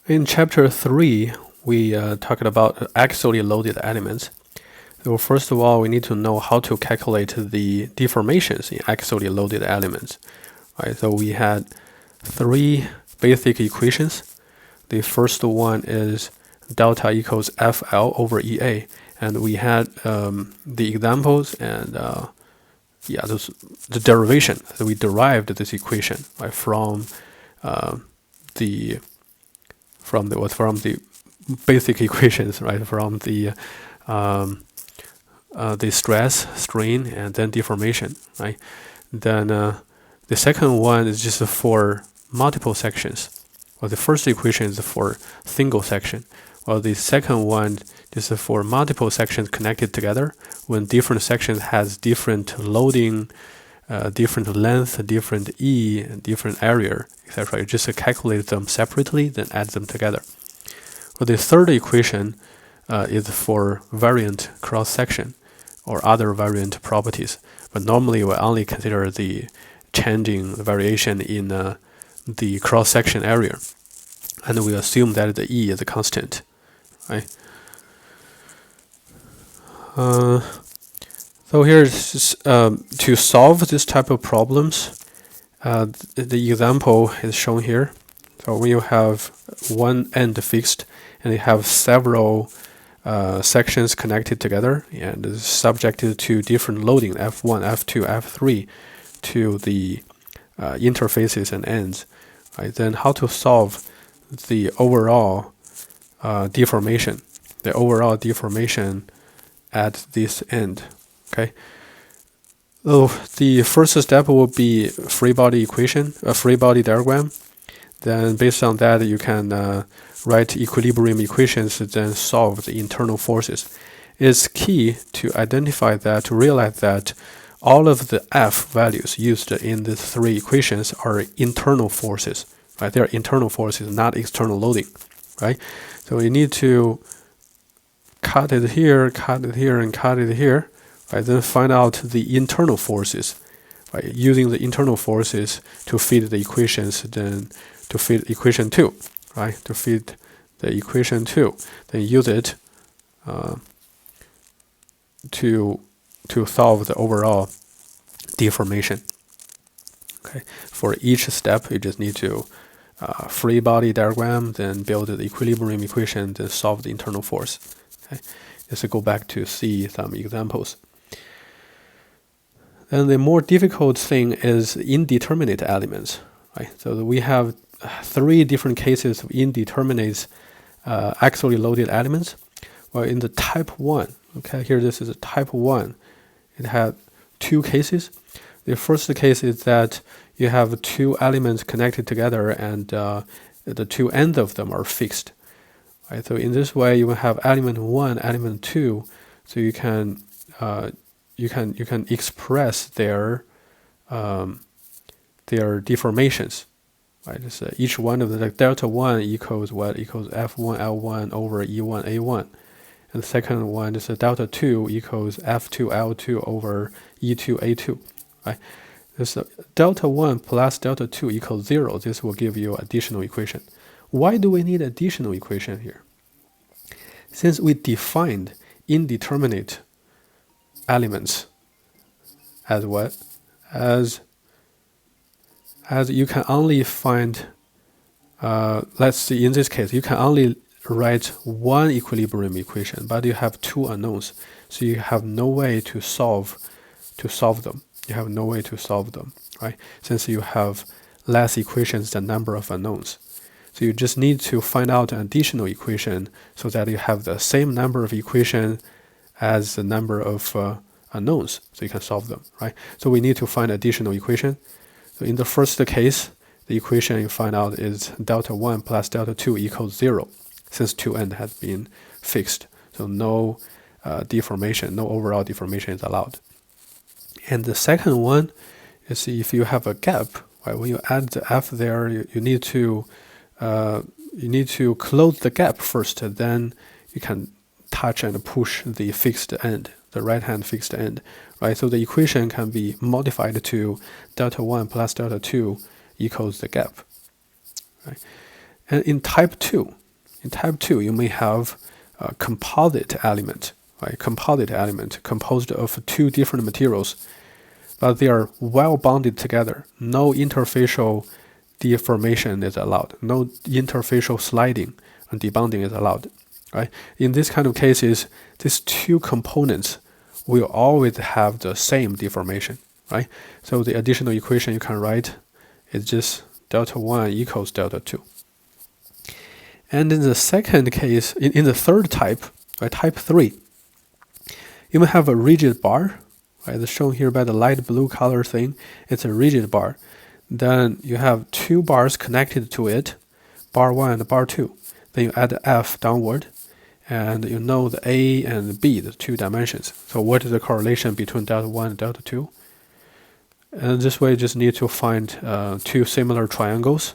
In chapter 3, we talked about axially loaded elements. So first of all, we need to know how to calculate the deformations in axially loaded elements. Right? So we had three basic equations. The first one is delta equals FL over EA, and we had the examples and the derivation. So we derived this equation right, from the basic equations, right? From the stress, strain, and then deformation, right? Then the second one is just for multiple sections. Well, the first equation is for single section. Well, the second one is for multiple sections connected together when different sections has different loading, different length, different E, different area, etc. You just calculate them separately, then add them together. Well, the third equation is for variant cross-section or other variant properties. But normally we only consider the changing variation in the cross-section area. And we assume that the E is a constant, right? So here's to solve this type of problems. The example is shown here. So when you have one end fixed and you have several sections connected together and is subjected to different loading, F1, F2, F3, to the interfaces and ends, right? Then how to solve the overall deformation, at this end, okay? So the first step will be free body equation, a free body diagram. Then based on that, you can write equilibrium equations, then solve the internal forces. It's key to identify that, to realize that all of the F values used in the three equations are internal forces, right? They are internal forces, not external loading, right? So you need to cut it here, and cut it here, right? Then find out the internal forces, right? Using the internal forces to fit the equations, then to fit equation 2, right? To fit the equation 2, then use it to solve the overall deformation. Okay. For each step, you just need to free body diagram, then build the equilibrium equation, then solve the internal force. Okay. Just go back to see some examples. And the more difficult thing is indeterminate elements, right? So we have three different cases of indeterminate axially loaded elements. Well, in the type 1, okay, here this is a type 1. It had two cases. The first case is that you have two elements connected together and the two ends of them are fixed. Right? So in this way, you will have element 1, element 2. So you can express their deformations. Right? So each one of the like delta 1 equals what? Equals F1 L1 over E1 A1. And the second one is delta 2 equals F2 L2 over E2 A2. Right? This delta 1 plus delta 2 equals 0. This will give you additional equation. Why do we need additional equation here? Since we defined indeterminate elements as what? As you can only find, let's see, in this case, you can only write one equilibrium equation, but you have two unknowns. So you have no way to solve them. You have no way to solve them, right? Since you have less equations than number of unknowns. So you just need to find out an additional equation so that you have the same number of equations as the number of unknowns, so you can solve them, right? So we need to find additional equation. So in the first case, the equation you find out is delta 1 plus delta 2 equals 0, since two ends has been fixed. So no deformation, no overall deformation is allowed. And the second one is if you have a gap, right? When you add the F there, you need to close the gap first, then you can touch and push the fixed end, the right-hand fixed end, right? So the equation can be modified to delta 1 plus delta 2 equals the gap, right? And in type 2, you may have a composite element, right? Composite element composed of two different materials, but they are well bonded together. No interfacial deformation is allowed. No interfacial sliding and debonding is allowed, right? In this kind of cases, these two components will always have the same deformation, right? So the additional equation you can write is just delta 1 equals delta 2. And in the second case, in the third type, right, type 3, you may have a rigid bar, right? It's shown here by the light blue color thing. It's a rigid bar. Then you have two bars connected to it, bar 1 and bar 2. Then you add F downward, and you know the A and B, the two dimensions. So what is the correlation between delta 1 and delta 2? And this way you just need to find two similar triangles.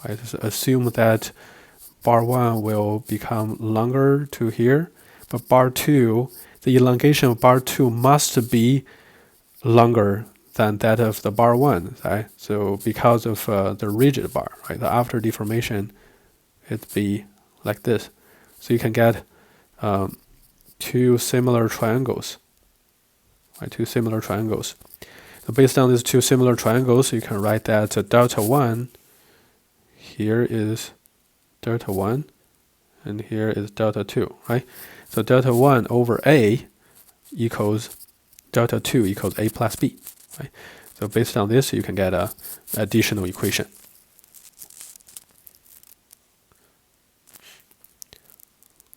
Right? Assume that bar 1 will become longer to here, but bar 2, the elongation of bar 2 must be longer than that of the bar 1, right? So because of the rigid bar, right? The after deformation, it'd be like this. So you can get two similar triangles, right? Two similar triangles. So based on these two similar triangles, you can write that delta 1 here is delta 1, and here is delta 2, right? So delta 1 over A equals delta 2 equals A plus B, right? So based on this, you can get an additional equation.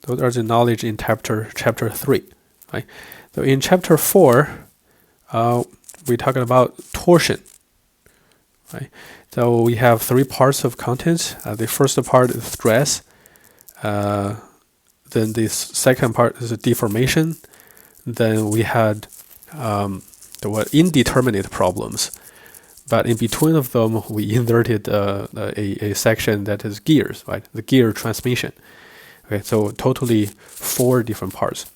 Those are the knowledge in chapter 3, right? So in chapter 4, we're talking about torsion, right? So we have three parts of contents. The first part is stress. Then the second part is deformation. Then we had the indeterminate problems. But in between of them, we inserted a section that is gears, right? The gear transmission. Okay, so totally 4 different parts.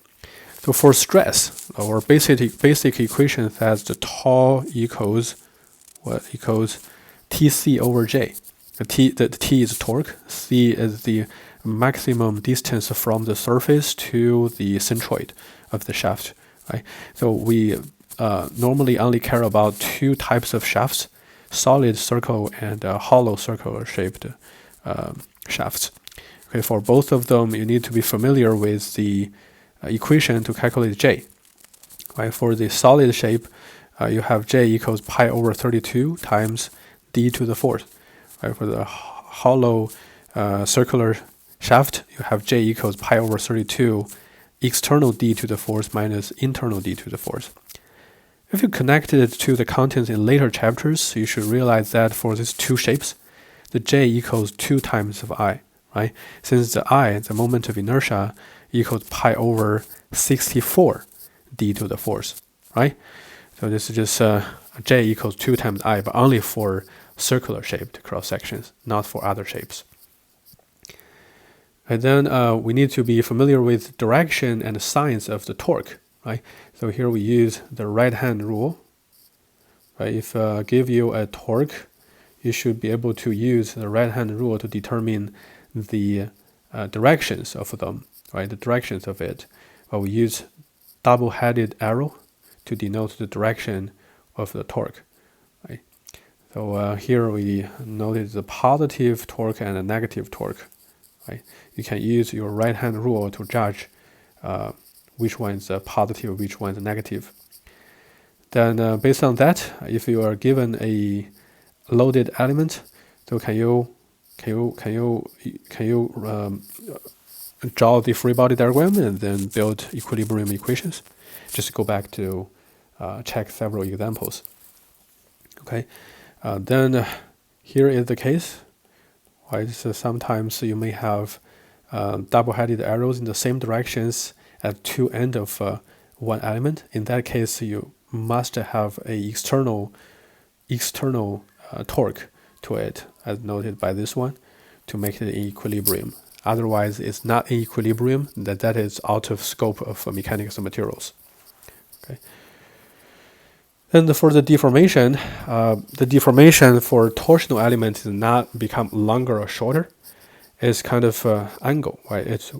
So for stress, our basic equation says the tau equals what? Equals Tc over J. The T is torque. C is the maximum distance from the surface to the centroid of the shaft. Right. So we normally only care about two types of shafts: solid circle and hollow circular shaped shafts. Okay, for both of them, you need to be familiar with the equation to calculate J. Right, for the solid shape, you have J equals pi over 32 times d to the 4th. Right, for the hollow circular shaft, you have J equals pi over 32 external d to the 4th minus internal d to the 4th. If you connect it to the contents in later chapters, you should realize that for these two shapes, the J equals 2 times of I. Right? Since the I, the moment of inertia, equals pi over 64 d to the 4th, right? So this is just J equals 2 times I, but only for circular shaped cross sections, not for other shapes. And then we need to be familiar with direction and signs of the torque, right? So here we use the right-hand rule, right? If give you a torque, you should be able to use the right-hand rule to determine the directions of them, right? The directions of it. Well, we use double-headed arrow to denote the direction of the torque, right? So here we noted the positive torque and the negative torque, right? You can use your right-hand rule to judge which one is positive, which one is negative. Then based on that, if you are given a loaded element, so can you draw the free body diagram and then build equilibrium equations? Just go back to check several examples. Okay, then here is the case. Right, so sometimes you may have double-headed arrows in the same directions at two ends of one element. In that case, you must have a external torque to it, as noted by this one, to make it in equilibrium. Otherwise, it's not in equilibrium. That is out of scope of mechanics of materials. Okay. And for the deformation for torsional elements does not become longer or shorter. is kind of angle, right? It's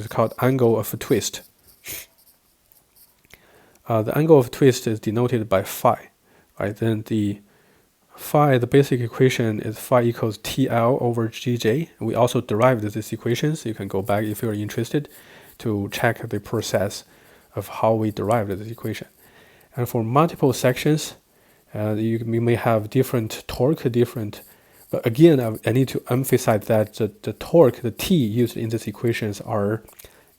called angle of twist. The angle of twist is denoted by phi, right? Then the phi, the basic equation is phi equals TL over GJ. We also derived this equation, so you can go back if you're interested to check the process of how we derived this equation. And for multiple sections, you may have different torque, but again, I need to emphasize that the torque, the T used in these equations are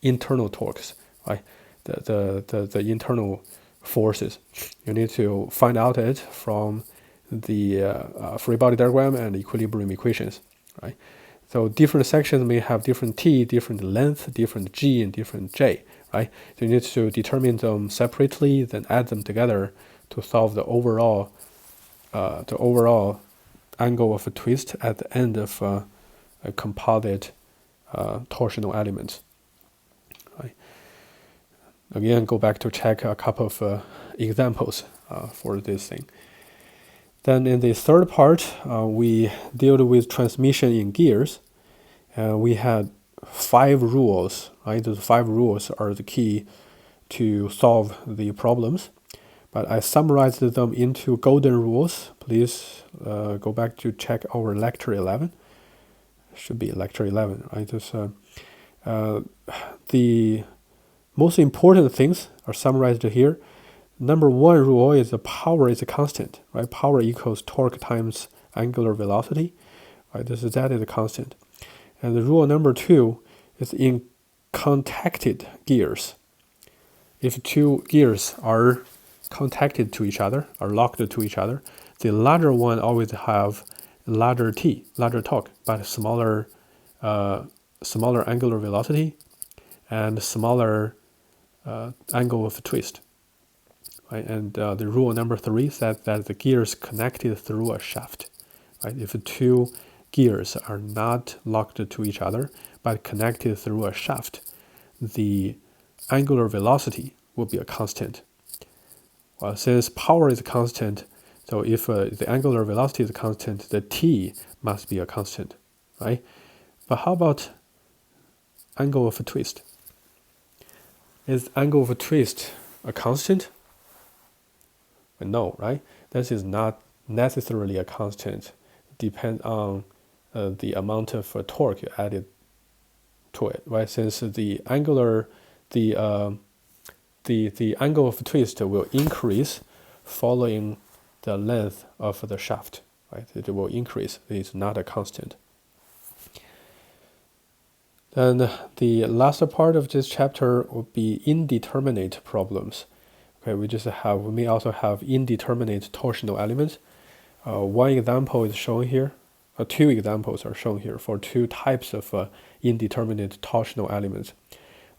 internal torques, right? The internal forces. You need to find out it from the free body diagram and equilibrium equations, right? So different sections may have different T, different length, different G, and different J, right? So you need to determine them separately, then add them together to solve the overall angle of a twist at the end of a composite torsional element. Right? Again, go back to check a couple of examples for this thing. Then in the third part, we deal with transmission in gears. We had 5 rules, right? Those 5 rules are the key to solve the problems. But I summarized them into golden rules. Please go back to check our lecture 11. Should be lecture 11, right? The most important things are summarized here. Number 1 rule is the power is a constant, right? Power equals torque times angular velocity, right? That is a constant. And the rule number 2 is in contacted gears. If 2 gears are contacted to each other, are locked to each other, the larger one always have larger T, larger torque, but smaller angular velocity and smaller angle of twist. Right? And the rule number 3 says that the gears connected through a shaft. Right? If 2 gears are not locked to each other but connected through a shaft, the angular velocity will be a constant. Well, since power is a constant, so if the angular velocity is a constant, the T must be a constant, right? But how about angle of a twist? Is angle of a twist a constant? No, right? This is not necessarily a constant. It depends on the amount of torque you added to it, right? Since the angle of twist will increase following the length of the shaft, right? It will increase. It is not a constant. Then the last part of this chapter will be indeterminate problems. Okay, we may also have indeterminate torsional elements. One example is shown here. 2 examples are shown here for 2 types of indeterminate torsional elements.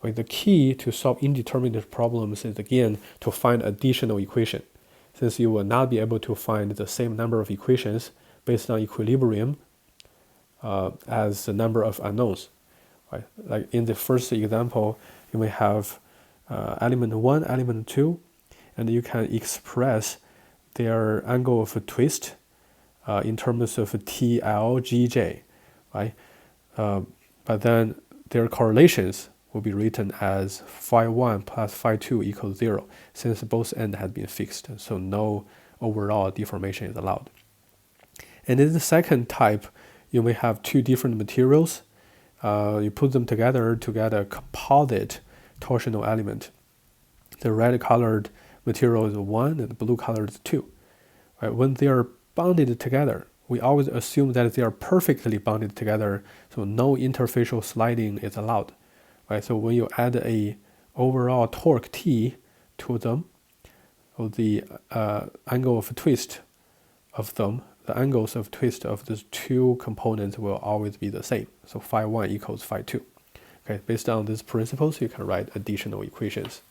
Okay, the key to solve indeterminate problems is again to find additional equation, since you will not be able to find the same number of equations based on equilibrium as the number of unknowns. Right? Like in the first example, you may have element 1, element 2, and you can express their angle of twist in terms of TLGJ, right? But then their correlations will be written as phi1 plus phi2 equals 0, since both ends have been fixed, so no overall deformation is allowed. And in the second type, you may have 2 different materials. You put them together to get a composite torsional element. The red-colored material is 1 and the blue-colored is 2. Right? When they are bonded together, we always assume that they are perfectly bonded together, so no interfacial sliding is allowed. Right? So when you add a overall torque T to them, so the angle of twist of them, the angles of twist of these 2 components will always be the same. So phi1 equals phi2. Okay, based on these principles, you can write additional equations.